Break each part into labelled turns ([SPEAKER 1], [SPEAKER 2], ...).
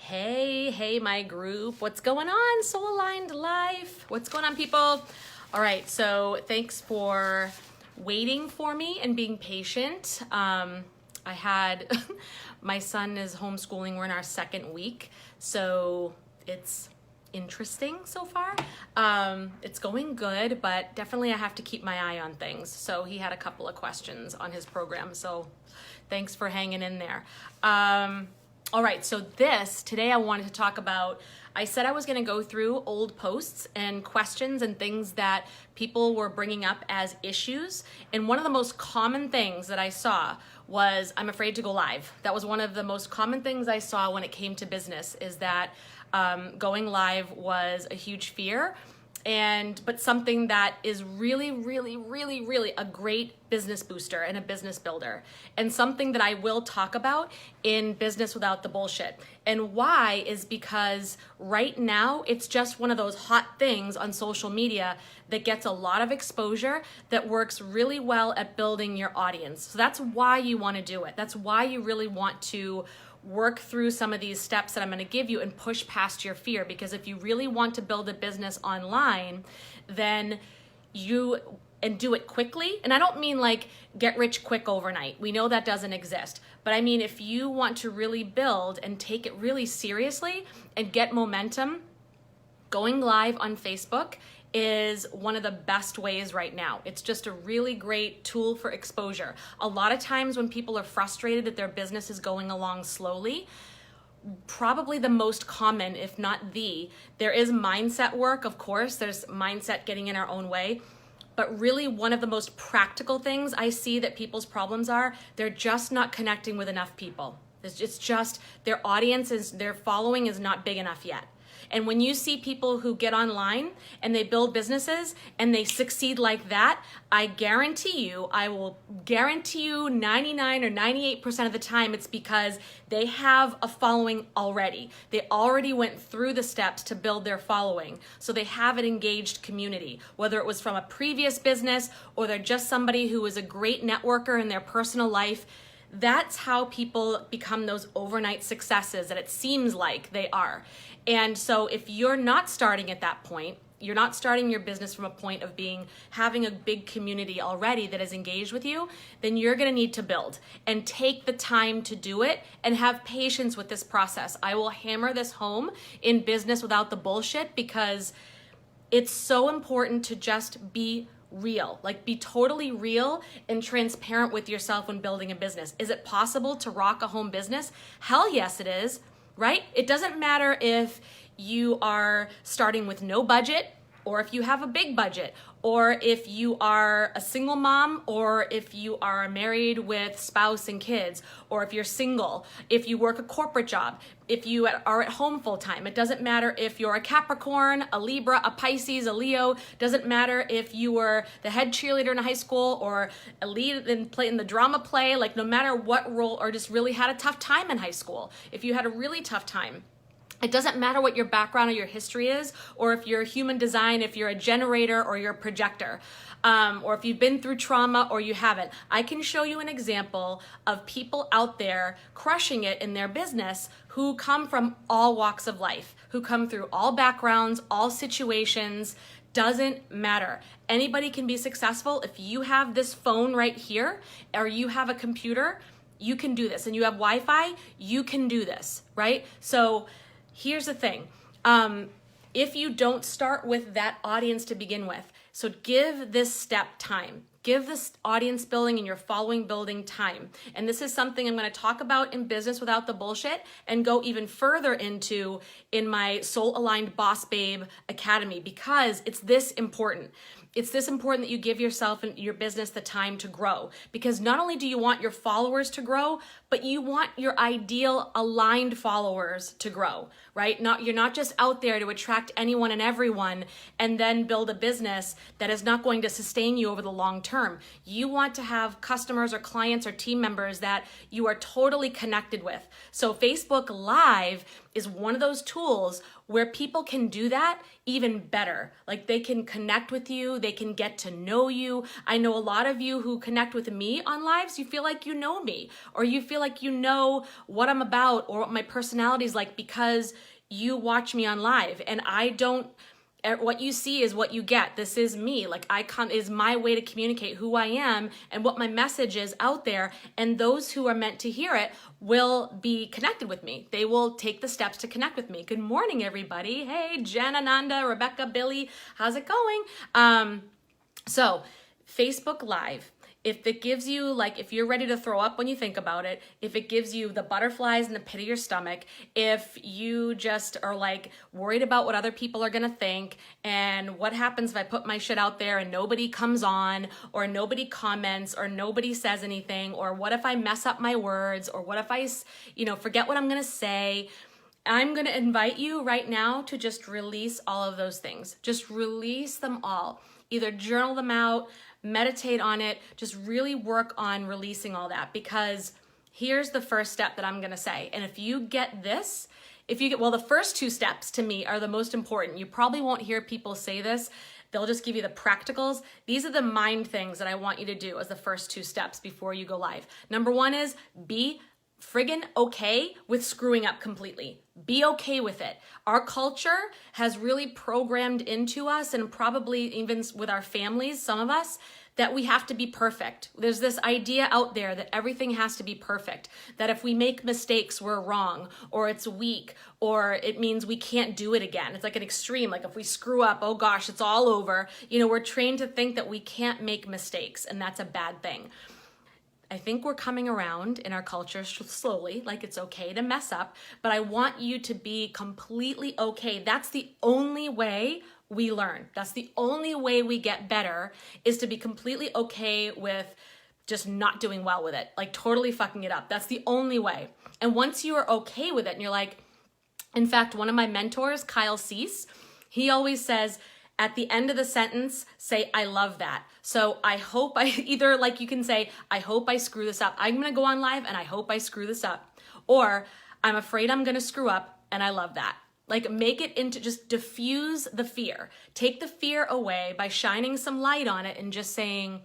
[SPEAKER 1] Hey, my group. What's going on? Soul Aligned Life. What's going on, people? All right, so thanks for waiting for me and being patient. I had, my son is homeschooling. We're in our second week, so it's interesting so far. It's going good, but definitely I have to keep my eye on things. So he had a couple of questions on his program, so thanks for hanging in there. All right, so today I wanted to talk about, I said I was gonna go through old posts and questions and things that people were bringing up as issues. And one of the most common things that I saw was, I'm afraid to go live. That was one of the most common things I saw when it came to business, is that going live was a huge fear. But something that is really a great business booster and a business builder, and something that I will talk about in Business Without the Bullshit. And why is because right now it's just one of those hot things on social media that gets a lot of exposure, that works really well at building your audience. So that's why you want to do it. That's why you really want to work through some of these steps that I'm going to give you and push past your fear. Because if you really want to build a business online, then and do it quickly. And I don't mean like get rich quick overnight. We know that doesn't exist. But I mean, if you want to really build and take it really seriously and get momentum, going live on Facebook is one of the best ways right now. It's just a really great tool for exposure. A lot of times when people are frustrated that their business is going along slowly, probably the most common, if not there is mindset work, of course. There's mindset getting in our own way. But really one of the most practical things I see that people's problems are, they're just not connecting with enough people. It's just their audience, their following is not big enough yet. And when you see people who get online and they build businesses and they succeed like that, I will guarantee you 99 or 98% of the time it's because they have a following already. They already went through the steps to build their following. So they have an engaged community, whether it was from a previous business or they're just somebody who is a great networker in their personal life. That's how people become those overnight successes that it seems like they are. And so if you're not starting at that point, you're not starting your business from a point of having a big community already that is engaged with you, then you're gonna need to build and take the time to do it and have patience with this process. I will hammer this home in Business Without the Bullshit because it's so important to just be real, like be totally real and transparent with yourself when building a business. Is it possible to rock a home business? Hell yes, it is, right? It doesn't matter if you are starting with no budget or if you have a big budget, or if you are a single mom, or if you are married with spouse and kids, or if you're single, if you work a corporate job, if you are at home full time. It doesn't matter if you're a Capricorn, a Libra, a Pisces, a Leo. Doesn't matter if you were the head cheerleader in high school or a lead in the drama play, like no matter what role, or just really had a tough time in high school. If you had a really tough time, it doesn't matter what your background or your history is, or if you're human design, if you're a generator or you're a projector, or if you've been through trauma or you haven't. I can show you an example of people out there crushing it in their business who come from all walks of life, who come through all backgrounds, all situations. Doesn't matter. Anybody can be successful. If you have this phone right here, or you have a computer, you can do this. And you have Wi-Fi, you can do this, right? So here's the thing. If you don't start with that audience to begin with, so give this step time. Give this audience building and your following building time. And this is something I'm going to talk about in Business Without the Bullshit and go even further into in my Soul Aligned Boss Babe Academy, because it's this important. It's this important that you give yourself and your business the time to grow, because not only do you want your followers to grow, but you want your ideal aligned followers to grow, right? You're not just out there to attract anyone and everyone and then build a business that is not going to sustain you over the long term. You want to have customers or clients or team members that you are totally connected with. So Facebook Live is one of those tools where people can do that even better. Like they can connect with you, they can get to know you. I know a lot of you who connect with me on lives, you feel like you know me, or you feel like you know what I'm about or what my personality is like because you watch me on live. And I don't, what you see is what you get. This is me. Like is my way to communicate who I am and what my message is out there. And those who are meant to hear it will be connected with me. They will take the steps to connect with me. Good morning, everybody. Hey, Jen, Ananda, Rebecca, Billy, how's it going? So Facebook Live. If it gives you, like, if you're ready to throw up when you think about it, if it gives you the butterflies in the pit of your stomach, if you just are like worried about what other people are gonna think and what happens if I put my shit out there and nobody comes on or nobody comments or nobody says anything, or what if I mess up my words, or what if I, forget what I'm gonna say, I'm gonna invite you right now to just release all of those things. Just release them all. Either journal them out, meditate on it, just really work on releasing all that, because here's the first step that I'm gonna say. And if you get this, the first two steps to me are the most important. You probably won't hear people say this. They'll just give you the practicals. These are the mind things that I want you to do as the first two steps before you go live. Number one is be friggin' okay with screwing up completely. Be okay with it. Our culture has really programmed into us, and probably even with our families, some of us, that we have to be perfect. There's this idea out there that everything has to be perfect, that if we make mistakes, we're wrong, or it's weak, or it means we can't do it again. It's like an extreme, like if we screw up, oh gosh, it's all over. We're trained to think that we can't make mistakes, and that's a bad thing. I think we're coming around in our culture slowly, like it's okay to mess up, but I want you to be completely okay. That's the only way we learn. That's the only way we get better, is to be completely okay with just not doing well with it, like totally fucking it up. That's the only way. And once you are okay with it and you're like, in fact, one of my mentors, Kyle Cease, he always says, at the end of the sentence, say, I love that. So I hope either like you can say, I hope I screw this up. I'm going to go on live and I hope I screw this up. Or I'm afraid I'm going to screw up and I love that. Like make it into, just diffuse the fear. Take the fear away by shining some light on it and just saying,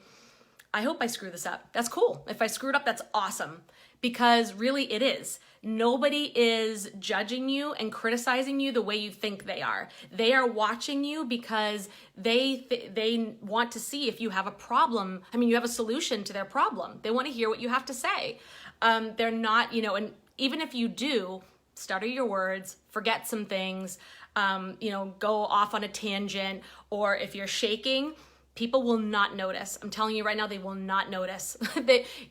[SPEAKER 1] I hope I screw this up. That's cool. If I screwed up, that's awesome. Because really it is. Nobody is judging you and criticizing you the way you think they are. They are watching you because they want to see if you have a problem. I mean, you have a solution to their problem. They want to hear what you have to say. They're not, and even if you do, stutter your words, forget some things, go off on a tangent, or if you're shaking, people will not notice. I'm telling you right now, they will not notice.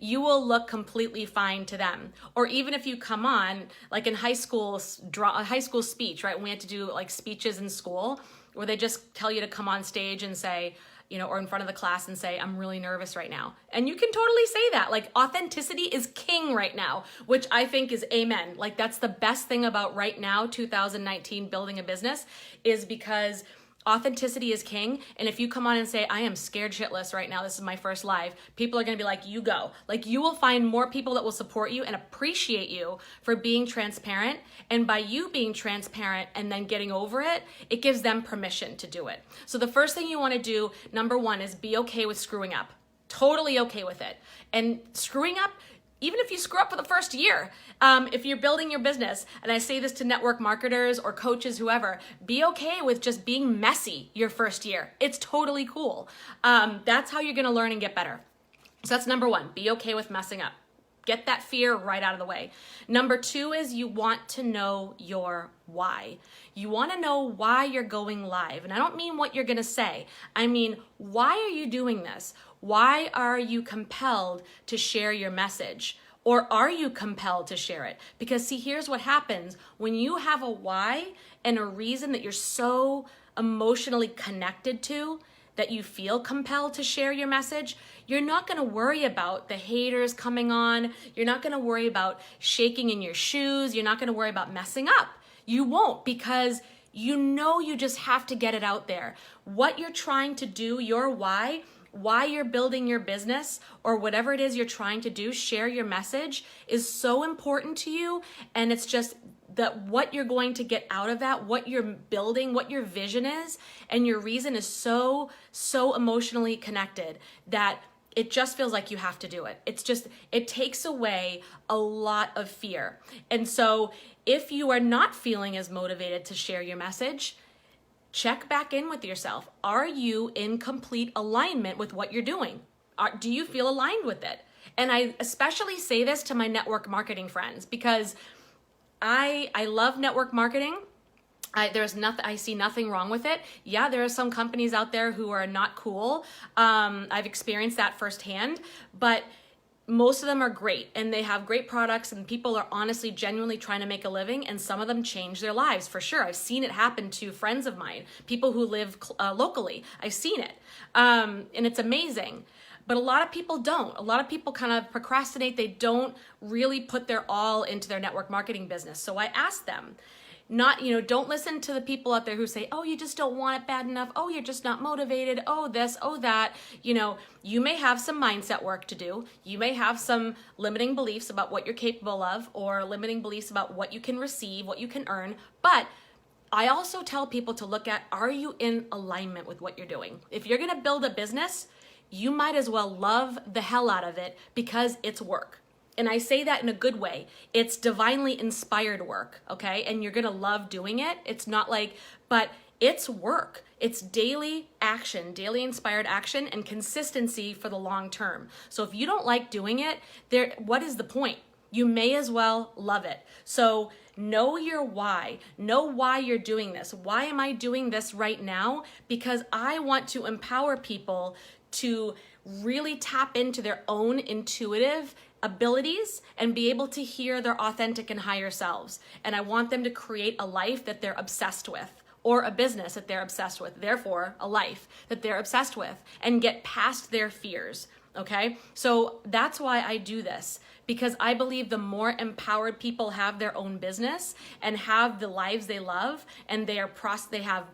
[SPEAKER 1] You will look completely fine to them. Or even if you come on, like in high school speech, right? When we had to do like speeches in school, where they just tell you to come on stage and say, or in front of the class and say, I'm really nervous right now. And you can totally say that. Like authenticity is king right now, which I think is amen. Like that's the best thing about right now, 2019, building a business, is because authenticity is king. And if you come on and say, I am scared shitless right now, this is my first live, people are going to be like, you go. Like you will find more people that will support you and appreciate you for being transparent. And by you being transparent and then getting over it, it gives them permission to do it. So the first thing you want to do, number one, is be okay with screwing up. Totally okay with it. And screwing up, even if you screw up for the first year, if you're building your business, and I say this to network marketers or coaches, whoever, be okay with just being messy your first year. It's totally cool. That's how you're gonna learn and get better. So that's number one, be okay with messing up. Get that fear right out of the way. Number two is you want to know your why. You want to know why you're going live. And I don't mean what you're going to say. I mean, why are you doing this? Why are you compelled to share your message? Or are you compelled to share it? Because see, here's what happens. When you have a why and a reason that you're so emotionally connected to, that you feel compelled to share your message, you're not gonna worry about the haters coming on. You're not gonna worry about shaking in your shoes. You're not gonna worry about messing up. You won't, because you just have to get it out there. What you're trying to do, your why you're building your business, or whatever it is you're trying to do, share your message, is so important to you. And it's just what you're going to get out of that, what you're building, what your vision is, and your reason is so emotionally connected that it just feels like you have to do it. It takes away a lot of fear. And so if you are not feeling as motivated to share your message, check back in with yourself. Are you in complete alignment with what you're doing? Do you feel aligned with it? And I especially say this to my network marketing friends because I love network marketing. I see nothing wrong with it. Yeah, there are some companies out there who are not cool. I've experienced that firsthand, but most of them are great and they have great products and people are honestly, genuinely trying to make a living, and some of them change their lives for sure. I've seen it happen to friends of mine, people who live locally. I've seen it, and it's amazing. But a lot of people don't. A lot of people kind of procrastinate. They don't really put their all into their network marketing business. So I ask them, don't listen to the people out there who say, oh, you just don't want it bad enough. Oh, you're just not motivated. Oh, this, oh, that. You may have some mindset work to do. You may have some limiting beliefs about what you're capable of, or limiting beliefs about what you can receive, what you can earn. But I also tell people to look at, are you in alignment with what you're doing? If you're going to build a business, you might as well love the hell out of it because it's work. And I say that in a good way. It's divinely inspired work, okay? And you're gonna love doing it. It's not but it's work. It's daily action, daily inspired action, and consistency for the long term. So if you don't like doing it, what is the point? You may as well love it. So know your why. Know why you're doing this. Why am I doing this right now? Because I want to empower people to really tap into their own intuitive abilities and be able to hear their authentic and higher selves. And I want them to create a life that they're obsessed with, or a business that they're obsessed with, therefore a life that they're obsessed with, and get past their fears, okay? So that's why I do this, because I believe the more empowered people have their own business and have the lives they love, and they have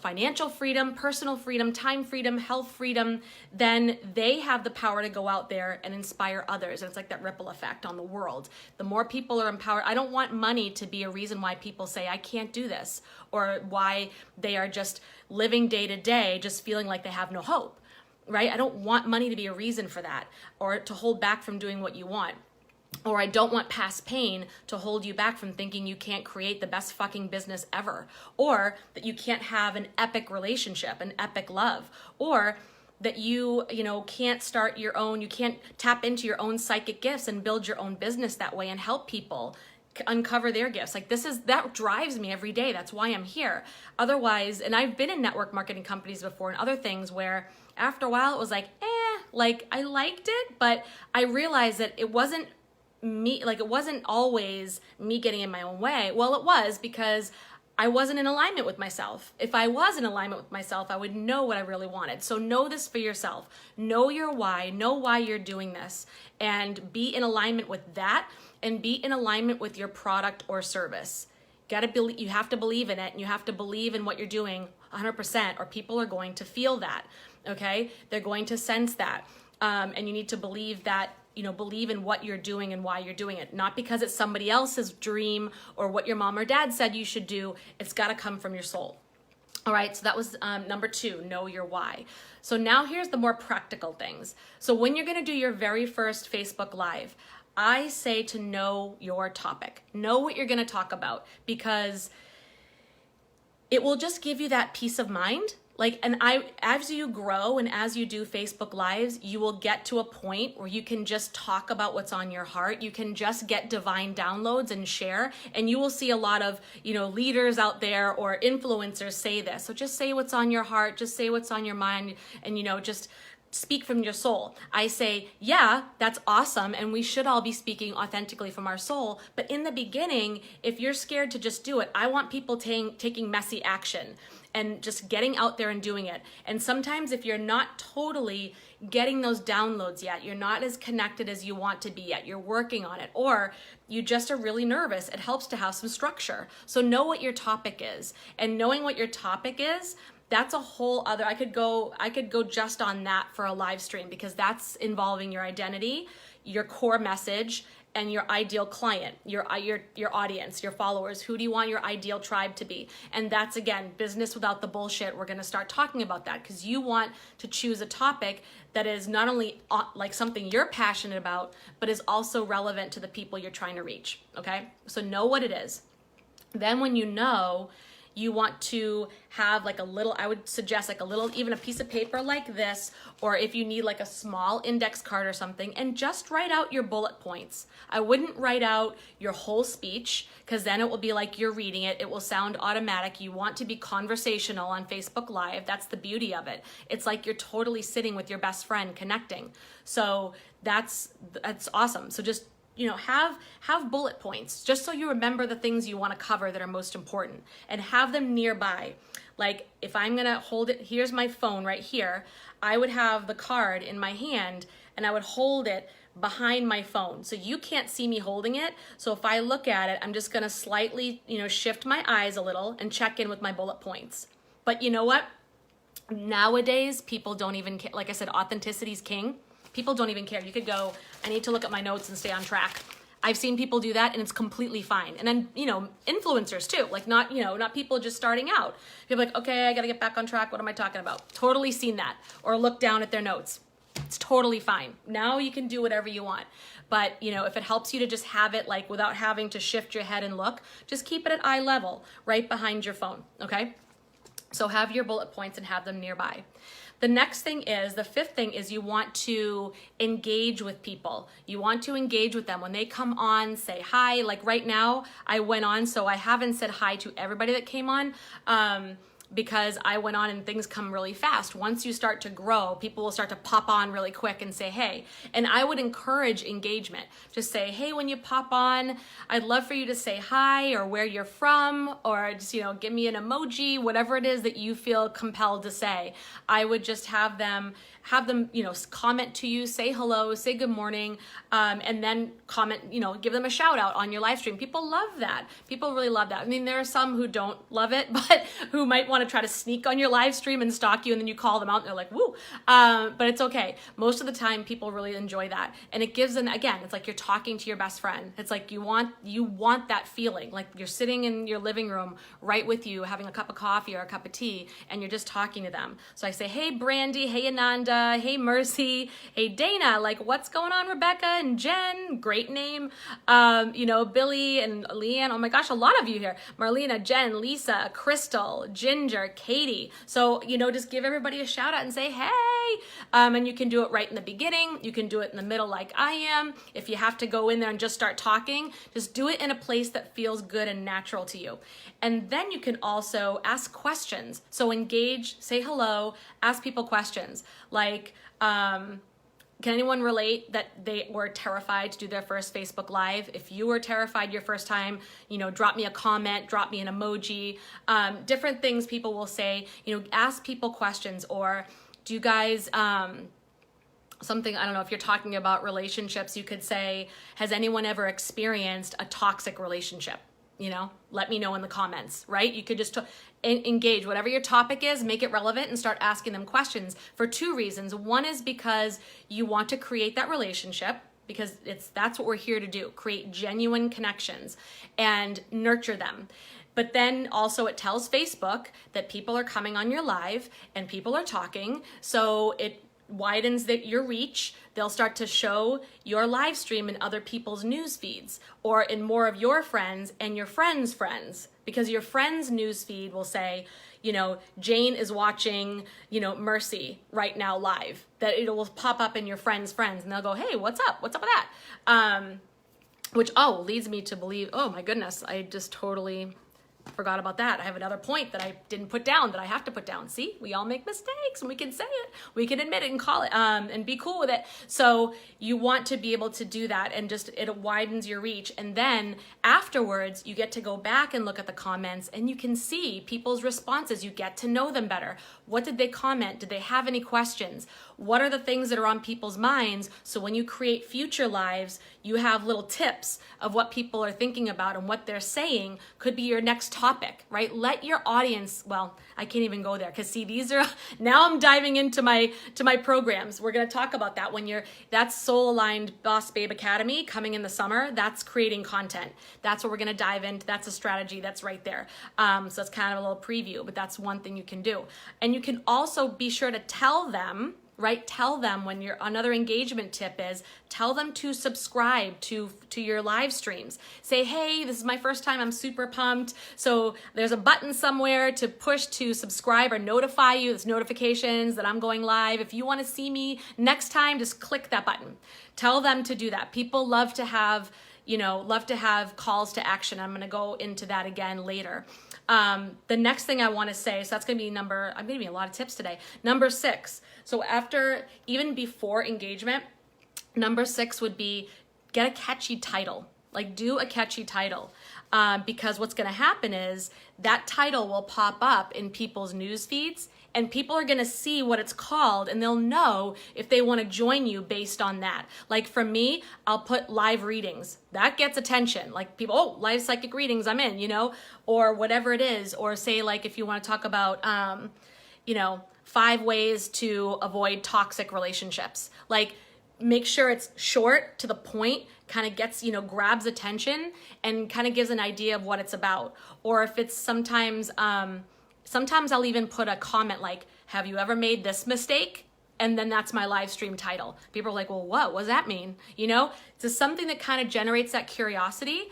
[SPEAKER 1] financial freedom, personal freedom, time freedom, health freedom, then they have the power to go out there and inspire others. And it's like that ripple effect on the world. The more people are empowered, I don't want money to be a reason why people say, I can't do this, or why they are just living day to day, just feeling like they have no hope, right? I don't want money to be a reason for that, or to hold back from doing what you want. Or I don't want past pain to hold you back from thinking you can't create the best fucking business ever, or that you can't have an epic relationship, an epic love, or that you can't start your own, you can't tap into your own psychic gifts and build your own business that way and help people uncover their gifts. That drives me every day. That's why I'm here. Otherwise, and I've been in network marketing companies before and other things where after a while it was I liked it, but I realized that it wasn't me, it wasn't always me getting in my own way. Well, it was, because I wasn't in alignment with myself. If I was in alignment with myself, I would know what I really wanted. So know this for yourself. Know your why. Know why you're doing this, and be in alignment with that, and be in alignment with your product or service. You have to believe in it, and you have to believe in what you're doing 100%, or people are going to feel that, okay? They're going to sense that. And you need to believe that, believe in what you're doing and why you're doing it. Not because it's somebody else's dream or what your mom or dad said you should do. It's got to come from your soul. All right, so that was number 2, know your why. So now here's the more practical things. So when you're going to do your very first Facebook Live, I say to know your topic. Know what you're going to talk about, because it will just give you that peace of mind. As you grow and as you do Facebook Lives, you will get to a point where you can just talk about what's on your heart. You can just get divine downloads and share. And you will see a lot of, leaders out there or influencers say this. So just say what's on your heart, just say what's on your mind, and, just speak from your soul. I say, yeah, that's awesome. And we should all be speaking authentically from our soul. But in the beginning, if you're scared to just do it, I want people taking messy action and just getting out there and doing it. And sometimes if you're not totally getting those downloads yet, you're not as connected as you want to be yet, you're working on it, or you just are really nervous, it helps to have some structure. So know what your topic is. And knowing what your topic is, that's a whole other, I could go just on that for a live stream, because that's involving your identity, your core message, and your ideal client, your audience, your followers. Who do you want your ideal tribe to be? And that's, again, business without the bullshit. We're going to start talking about that because you want to choose a topic that is not only like something you're passionate about, but is also relevant to the people you're trying to reach. Okay, so know what it is. Then when you know, you want to have like a little, I would suggest like a little, even a piece of paper like this, or if you need like a small index card or something, and just write out your bullet points. I wouldn't write out your whole speech because then it will be like you're reading it. It will sound automatic. You want to be conversational on Facebook Live. That's the beauty of it. It's like you're totally sitting with your best friend connecting. So that's awesome. So just, you know, have bullet points just so you remember the things you want to cover that are most important, and have them nearby. Like if I'm gonna hold it, here's my phone right here, I would have the card in my hand and I would hold it behind my phone so you can't see me holding it. So if I look at it, I'm just gonna slightly, you know, shift my eyes a little and check in with my bullet points. But you know what? Nowadays, people don't even care. Like I said, authenticity is king. People don't even care. You could go, I need to look at my notes and stay on track. I've seen people do that and it's completely fine. And then, you know, influencers too, like not, you know, not people just starting out. People like, okay, I got to get back on track. What am I talking about? Totally seen that. Or look down at their notes. It's totally fine. Now you can do whatever you want. But, you know, if it helps you to just have it like without having to shift your head and look, just keep it at eye level right behind your phone. Okay. So have your bullet points and have them nearby. The next thing is, the fifth thing is you want to engage with people. You want to engage with them. When they come on, say hi. Like right now, I went on, so I haven't said hi to everybody that came on. Because I went on and things come really fast. Once you start to grow, people will start to pop on really quick and say, hey. And I would encourage engagement. Just say, hey, when you pop on, I'd love for you to say hi or where you're from, or just, you know, give me an emoji, whatever it is that you feel compelled to say. I would just have them, you know, comment to you, say hello, say good morning, and then comment, you know, give them a shout out on your live stream. People love that. People really love that. I mean, there are some who don't love it, but who might want to try to sneak on your live stream and stalk you, and then you call them out and they're like, woo. But it's okay. Most of the time people really enjoy that. And it gives them, again, it's like you're talking to your best friend. It's like you want that feeling, like you're sitting in your living room right with you, having a cup of coffee or a cup of tea, and you're just talking to them. So I say, hey, Brandy, hey, Ananda, hey, Mercy, hey, Dana, like what's going on, Rebecca and Jen, great name, you know, Billy and Leanne, oh my gosh, a lot of you here, Marlena, Jen, Lisa, Crystal, Ginger, Katie. So, you know, just give everybody a shout out and say, hey, and you can do it right in the beginning. You can do it in the middle like I am. If you have to go in there and just start talking, just do it in a place that feels good and natural to you. And then you can also ask questions. So engage, say hello, ask people questions like, can anyone relate that they were terrified to do their first Facebook Live? If you were terrified your first time, you know, drop me a comment, drop me an emoji, different things people will say, you know, ask people questions. Or do you guys, something, I don't know, if you're talking about relationships, you could say, has anyone ever experienced a toxic relationship? You know, let me know in the comments, right? You could just engage whatever your topic is, make it relevant and start asking them questions for two reasons. One is because you want to create that relationship, because that's what we're here to do, create genuine connections and nurture them. But then also it tells Facebook that people are coming on your live and people are talking. So it widens your reach. They'll start to show your live stream in other people's news feeds or in more of your friends and your friends' friends, because your friends' news feed will say, you know, Jane is watching, you know, Mercy right now live, that it will pop up in your friends' friends and they'll go, hey, what's up? What's up with that? Which, leads me to believe, oh my goodness, I just totally forgot about that. I have another point that I didn't put down that I have to put down. See, we all make mistakes and we can say it, we can admit it and call it, and be cool with it. So you want to be able to do that, and just, it widens your reach. And then afterwards you get to go back and look at the comments and you can see people's responses. You get to know them better. What did they comment? Did they have any questions? What are the things that are on people's minds? So when you create future lives, you have little tips of what people are thinking about, and what they're saying could be your next topic, right? Let your audience, well, I can't even go there because see, these are, now I'm diving into my programs. We're going to talk about that that's Soul Aligned Boss Babe Academy coming in the summer. That's creating content. That's what we're going to dive into. That's a strategy that's right there. So it's kind of a little preview, but that's one thing you can do. And you can also be sure to tell them, right? Tell them when another engagement tip is, tell them to subscribe to your live streams. Say, hey, this is my first time, I'm super pumped. So there's a button somewhere to push to subscribe or notify you. It's notifications that I'm going live. If you want to see me next time, just click that button. Tell them to do that. People love to have, calls to action. I'm going to go into that again later. The next thing I want to say, so that's going to be I'm giving you a lot of tips today. Number 6. So even before engagement, number 6 would be get a catchy title. Like do a catchy title. Because what's going to happen is that title will pop up in people's news feeds and people are going to see what it's called and they'll know if they want to join you based on that. Like for me, I'll put live readings. That gets attention. Like people, oh, live psychic readings, I'm in, or whatever it is. Or say like if you want to talk about, 5 ways to avoid toxic relationships. Like make sure it's short to the point, kind of gets, grabs attention and kind of gives an idea of what it's about. Or if it's sometimes I'll even put a comment like, have you ever made this mistake? And then that's my live stream title. People are like, well, what does that mean? It's something that kind of generates that curiosity,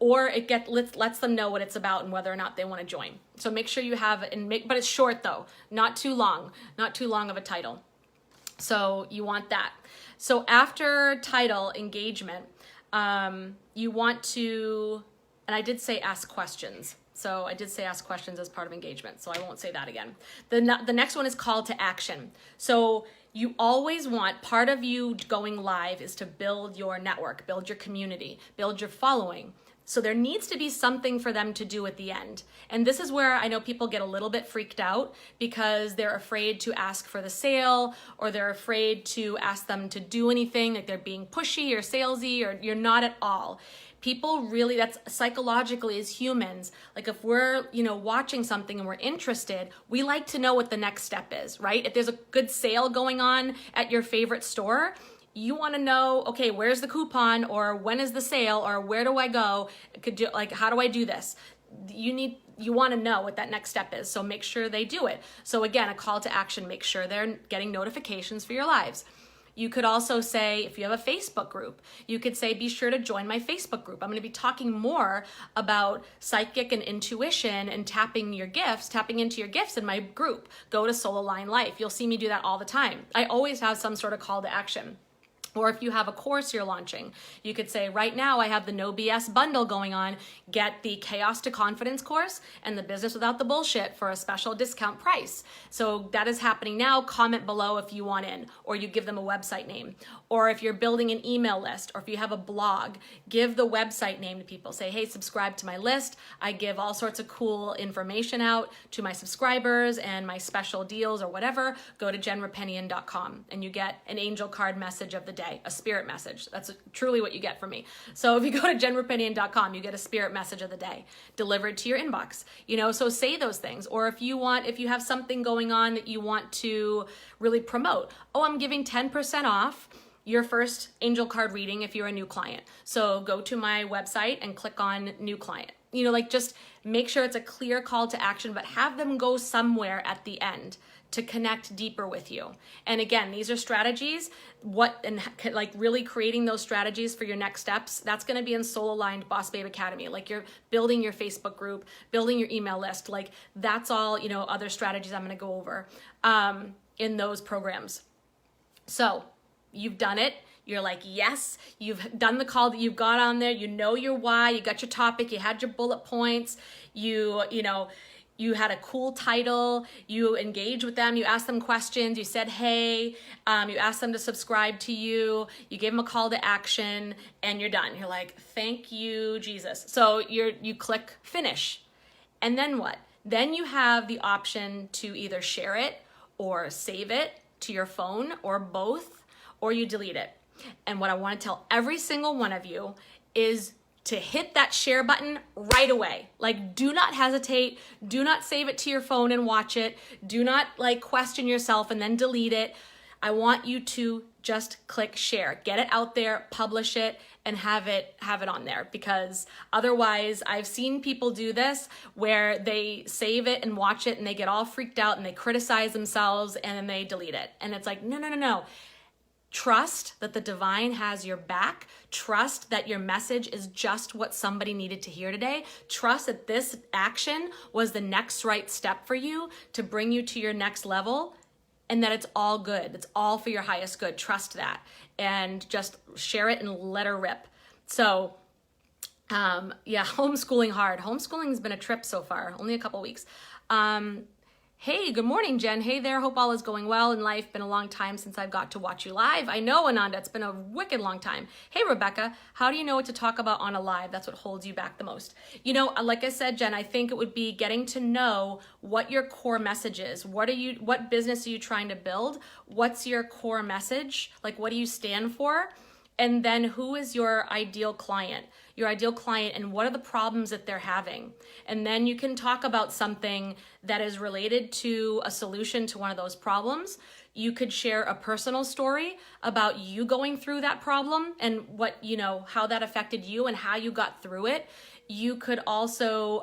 [SPEAKER 1] or it lets them know what it's about and whether or not they want to join. So make sure you have it, but it's short though, not too long of a title. So you want that. So after title engagement, you want to, and I did say ask questions. So I did say ask questions as part of engagement, so I won't say that again. The next one is call to action. So you always want, part of you going live is to build your network, build your community, build your following. So there needs to be something for them to do at the end. And this is where I know people get a little bit freaked out because they're afraid to ask for the sale, or they're afraid to ask them to do anything, like they're being pushy or salesy, or you're not at all. People really, that's psychologically as humans, like if we're, watching something and we're interested, we like to know what the next step is, right? If there's a good sale going on at your favorite store, you want to know, okay, where's the coupon, or when is the sale, or where do I go? How do I do this? You want to know what that next step is. So make sure they do it. So again, a call to action, make sure they're getting notifications for your lives. You could also say, if you have a Facebook group, you could say, be sure to join my Facebook group. I'm going to be talking more about psychic and intuition and tapping into your gifts in my group. Go to Soul Aligned Life. You'll see me do that all the time. I always have some sort of call to action. Or if you have a course you're launching, you could say, right now I have the No BS bundle going on. Get the Chaos to Confidence course and the Business Without the Bullshit for a special discount price. So that is happening now. Comment below if you want in, or you give them a website name. Or if you're building an email list, or if you have a blog, give the website name to people. Say, hey, subscribe to my list. I give all sorts of cool information out to my subscribers and my special deals or whatever. Go to jenrapenian.com and you get an angel card message of the day, a spirit message. That's truly what you get from me. So if you go to jenrapenian.com, you get a spirit message of the day delivered to your inbox. So say those things. Or if you have something going on that you want to really promote, oh, I'm giving 10% off your first angel card reading if you're a new client. So go to my website and click on new client. Just make sure it's a clear call to action, but have them go somewhere at the end to connect deeper with you. And again, these are strategies, really creating those strategies for your next steps. That's going to be in Soul Aligned Boss Babe Academy. Like you're building your Facebook group, building your email list. Like that's all, other strategies I'm going to go over in those programs. So you've done it. You're like, yes, you've done the call that you've got on there. You know your why, you got your topic, you had your bullet points, you had a cool title, you engaged with them, you asked them questions, you said, hey, you asked them to subscribe to you, you gave them a call to action, and you're done. You're like, thank you, Jesus. So you click finish. And then what? Then you have the option to either share it or save it to your phone or both, or you delete it. And what I want to tell every single one of you is to hit that share button right away. Like, do not hesitate. Do not save it to your phone and watch it. Do not like question yourself and then delete it. I want you to just click share, get it out there, publish it, and have it on there, because otherwise I've seen people do this where they save it and watch it and they get all freaked out and they criticize themselves and then they delete it. And it's like, no. Trust that the divine has your back. Trust that your message is just what somebody needed to hear today. Trust that this action was the next right step for you to bring you to your next level, and that it's all good. It's all for your highest good. Trust that, and just share it and let her rip. So yeah, homeschooling hard. Homeschooling's been a trip so far, only a couple weeks. Hey, good morning, Jen. Hey there, hope all is going well in life. Been a long time since I've got to watch you live. I know, Ananda, it's been a wicked long time. Hey, Rebecca, how do you know what to talk about on a live? That's what holds you back the most. You know, like I said, Jen, I think it would be getting to know what your core message is. What business are you trying to build? What's your core message? Like, what do you stand for? And then who is your ideal client? And what are the problems that they're having? And then you can talk about something that is related to a solution to one of those problems. You could share a personal story about you going through that problem and what, how that affected you and how you got through it. You could also,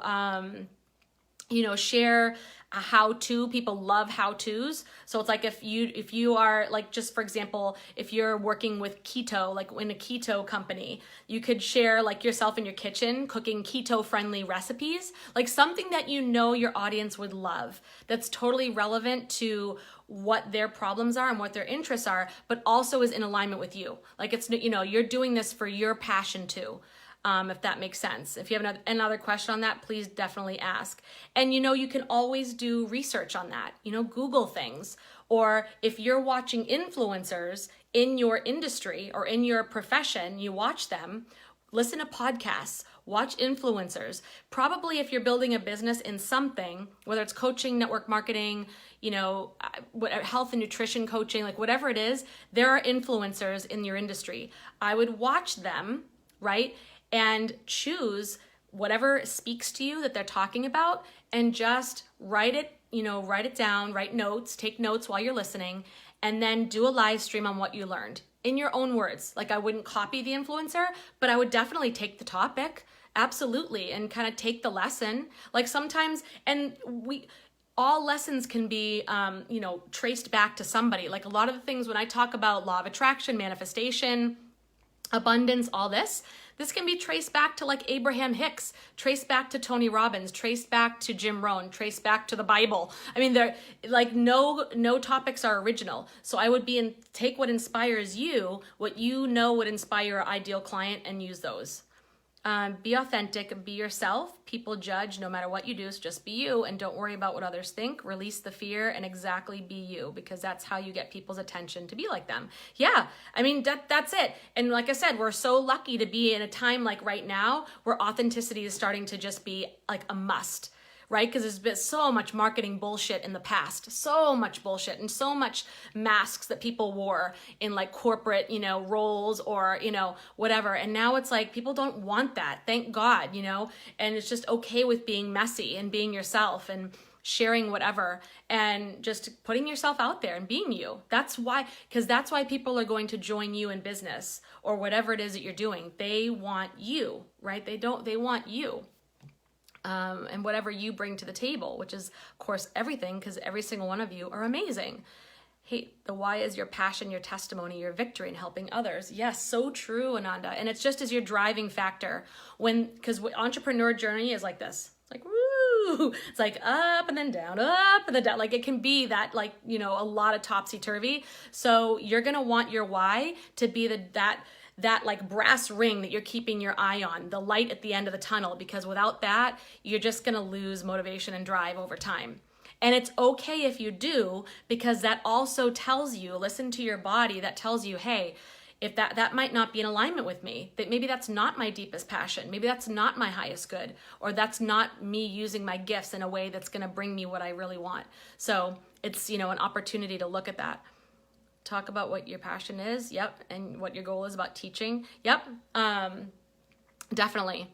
[SPEAKER 1] share a how-to. People love how-tos. So it's like if you are like, just for example, if you're working with keto, like in a keto company, you could share like yourself in your kitchen cooking keto-friendly recipes, like something that your audience would love, that's totally relevant to what their problems are and what their interests are, but also is in alignment with you. Like it's, you're doing this for your passion too. If that makes sense. If you have another question on that, please definitely ask. And you can always do research on that, Google things. Or if you're watching influencers in your industry or in your profession, you watch them, listen to podcasts, watch influencers. Probably if you're building a business in something, whether it's coaching, network marketing, health and nutrition coaching, like whatever it is, there are influencers in your industry. I would watch them, right? And choose whatever speaks to you that they're talking about and just write it down, write notes, take notes while you're listening, and then do a live stream on what you learned in your own words. Like I wouldn't copy the influencer, but I would definitely take the topic, absolutely, and kind of take the lesson. Like sometimes, all lessons can be, traced back to somebody. Like a lot of the things when I talk about law of attraction, manifestation, abundance, all this can be traced back to like Abraham Hicks, traced back to Tony Robbins, traced back to Jim Rohn, traced back to the Bible. I mean, they're like no topics are original. So I would take what inspires you, what would inspire your ideal client, and use those. Be authentic, be yourself. People judge no matter what you do, so just be you and don't worry about what others think. Release the fear and exactly be you, because that's how you get people's attention to be like them. Yeah, I mean, that's it. And like I said, we're so lucky to be in a time like right now where authenticity is starting to just be like a must. Right? Because there's been so much marketing bullshit in the past, so much bullshit and so much masks that people wore in like corporate, roles or, whatever. And now it's like, people don't want that. Thank God, and it's just okay with being messy and being yourself and sharing whatever and just putting yourself out there and being you. That's why people are going to join you in business or whatever it is that you're doing. They want you, right? They want you. And whatever you bring to the table, which is, of course, everything, because every single one of you are amazing. Hey, the why is your passion, your testimony, your victory in helping others. Yes, so true, Ananda. And it's just as your driving factor because entrepreneur journey is like this. It's like, woo! It's like up and then down, up and then down. Like it can be that a lot of topsy-turvy. So you're going to want your why to be that like brass ring that you're keeping your eye on, the light at the end of the tunnel, because without that, you're just gonna lose motivation and drive over time. And it's okay if you do, because that also tells you, listen to your body, that tells you, hey, if that might not be in alignment with me, that maybe that's not my deepest passion, maybe that's not my highest good, or that's not me using my gifts in a way that's gonna bring me what I really want. So it's, an opportunity to look at that. Talk about what your passion is. Yep. And what your goal is about teaching. Yep. definitely.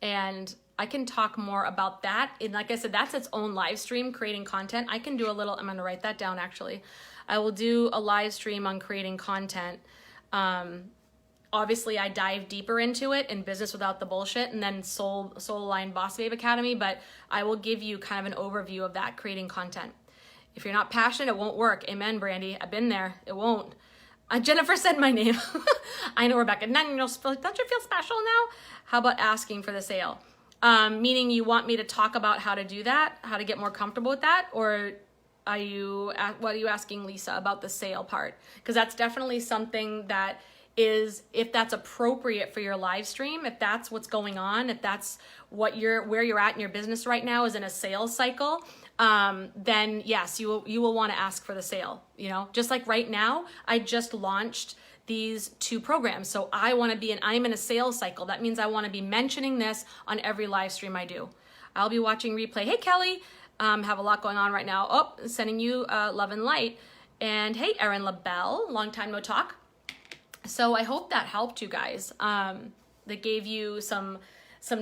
[SPEAKER 1] And I can talk more about that. And like I said, that's its own live stream, creating content. I can do a little, I'm going to write that down actually. I will do a live stream on creating content. Obviously, I dive deeper into it in Business Without the Bullshit and then Soul Aligned Boss Babe Academy, but I will give you kind of an overview of that, creating content. If you're not passionate, it won't work. Amen, Brandy. I've been there. It won't. Jennifer said my name. I know, Rebecca. Don't you feel special now? How about asking for the sale? Meaning you want me to talk about how to do that, how to get more comfortable with that, or what are you asking, Lisa, about the sale part? Because that's definitely something that is, if that's appropriate for your live stream, if that's what's going on, if that's where you're at in your business right now is in a sales cycle, then yes, you will want to ask for the sale. You know, just like right now, I just launched these 2 programs. So I'm in a sales cycle. That means I want to be mentioning this on every live stream I do. I'll be watching replay. Hey, Kelly, have a lot going on right now. Oh, sending you love and light. And hey, Erin LaBelle, long time no talk. So I hope that helped you guys. That gave you some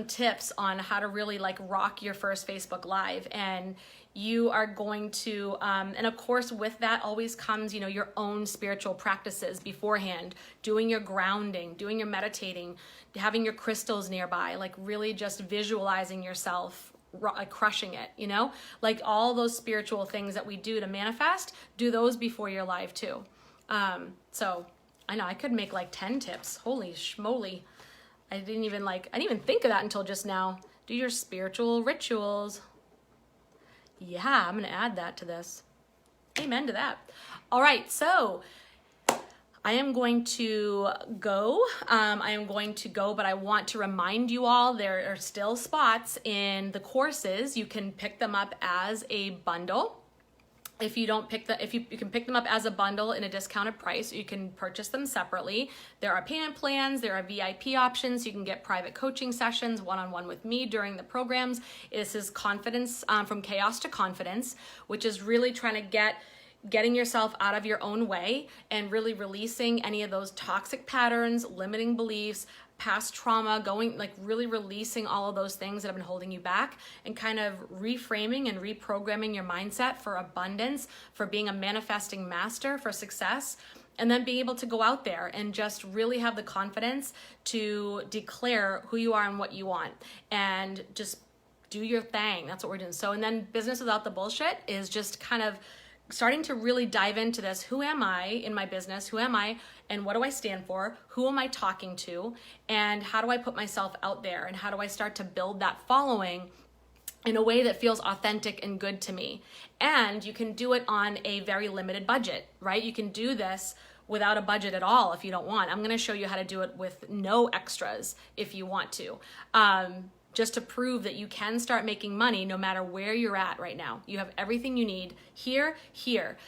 [SPEAKER 1] tips on how to really like rock your first Facebook Live. And you are going to, and of course with that always comes, you know, your own spiritual practices beforehand, doing your grounding, doing your meditating, having your crystals nearby, like really just visualizing yourself like crushing it, you know, like all those spiritual things that we do to manifest, do those before your live too. So I know I could make like 10 tips. Holy schmoly. I didn't even think of that until just now. Do your spiritual rituals. Yeah, I'm going to add that to this. Amen to that. All right. So I am going to go. But I want to remind you all there are still spots in the courses. You can pick them up as a bundle. If you don't pick you can pick them up as a bundle in a discounted price. You can purchase them separately. There are payment plans. There are VIP options. You can get private coaching sessions, one-on-one with me during the programs. This is confidence, from chaos to confidence, which is really trying to getting yourself out of your own way and really releasing any of those toxic patterns, limiting beliefs, past trauma, really releasing all of those things that have been holding you back and kind of reframing and reprogramming your mindset for abundance, for being a manifesting master, for success, and then being able to go out there and just really have the confidence to declare who you are and what you want and just do your thing. That's what we're doing. So, and then Business Without the Bullshit is just kind of starting to really dive into this. Who am I in my business? Who am I and what do I stand for? Who am I talking to? And how do I put myself out there? And how do I start to build that following in a way that feels authentic and good to me? And you can do it on a very limited budget, right? You can do this without a budget at all if you don't want. I'm going to show you how to do it with no extras if you want to. Just to prove that you can start making money no matter where you're at right now. You have everything you need here.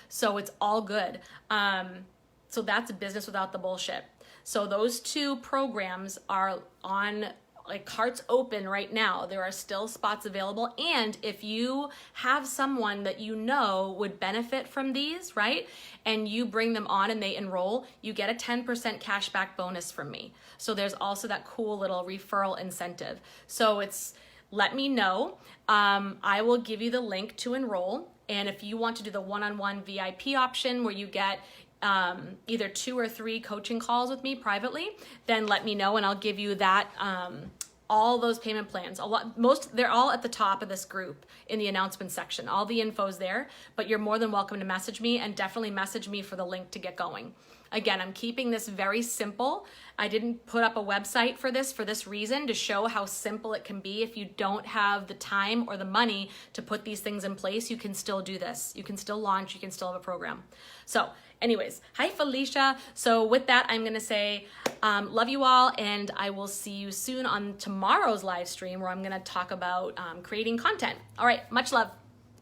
[SPEAKER 1] So it's all good. So that's Business Without the Bullshit. So those 2 programs are on, like, carts open right now. There are still spots available. And if you have someone that you know would benefit from these, right? And you bring them on and they enroll, you get a 10% cashback bonus from me. So there's also that cool little referral incentive. So let me know. I will give you the link to enroll. And if you want to do the one-on-one VIP option where you get either 2 or 3 coaching calls with me privately, then let me know and I'll give you that, all those payment plans. They're all at the top of this group in the announcement section. All the info's there, but you're more than welcome to message me and definitely message me for the link to get going. Again, I'm keeping this very simple. I didn't put up a website for this reason, to show how simple it can be. If you don't have the time or the money to put these things in place, you can still do this. You can still launch, you can still have a program. So anyways, hi Felicia. So with that, I'm gonna say, love you all, and I will see you soon on tomorrow's live stream where I'm gonna talk about creating content. All right, much love.